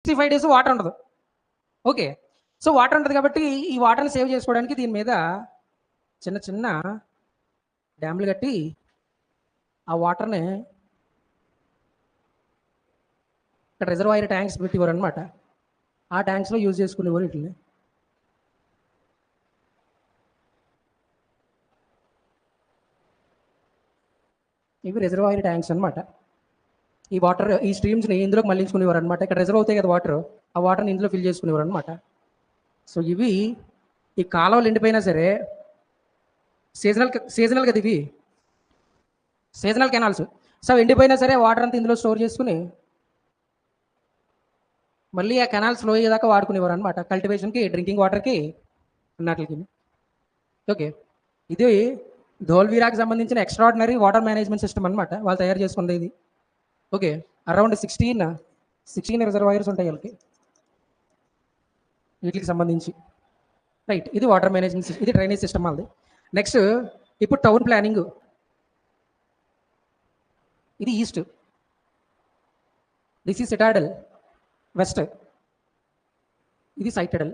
365 days water ఉండదు. Okay, so water ఉంటుంది కాబట్టి ఈ వాటర్ని సేవ్ చేసుకోవడానికి దీని మీద చిన్న చిన్న డ్యామ్లు కట్టి ఆ వాటర్ని ఇక్కడ రిజర్వాయర్ ట్యాంక్స్ పెట్టేవారు అనమాట. ఆ ట్యాంక్స్లో యూజ్ చేసుకునేవారు వీటిని. ఇవి రిజర్వాయర్ ట్యాంక్స్ అనమాట. ఈ వాటర్ ఈ స్ట్రీమ్స్ని ఇందులోకి మళ్ళించుకునేవారు అనమాట. ఇక్కడ రిజర్వ్ అవుతాయి కదా వాటర్, ఆ వాటర్ని ఇందులో ఫిల్ చేసుకునేవారు అనమాట. సో ఇవి ఈ కాలువలు ఎండిపోయినా సరే సీజనల్ కదా, ఇవి సీజనల్ కెనాల్స్. సో ఎండిపోయినా సరే వాటర్ అంతా ఇందులో స్టోర్ చేసుకుని మళ్ళీ ఆ కెనాల్స్ ఫ్లో అయ్యేదాకా వాడుకునేవారు అనమాట, కల్టివేషన్కి, డ్రింకింగ్ వాటర్కి, అన్నట్లకి. ఓకే, ఇది ధోల్వీరాకి సంబంధించిన ఎక్స్ట్రాడినరీ వాటర్ మేనేజ్మెంట్ సిస్టమ్ అనమాట, వాళ్ళు తయారు చేసుకుంది ఇది. ఓకే, అరౌండ్ 16 రిజర్వాయర్స్ ఉంటాయి వాళ్ళకి వీటికి సంబంధించి. రైట్, ఇది వాటర్ మేనేజ్మెంట్, ఇది డ్రైనేజ్ సిస్టమ్ వాళ్ళది. నెక్స్ట్ ఇప్పుడు టౌన్ ప్లానింగ్. ఇది ఈస్ట్, దిస్ ఈ సిటాడల్ వెస్ట్, ఇది సైటడల్.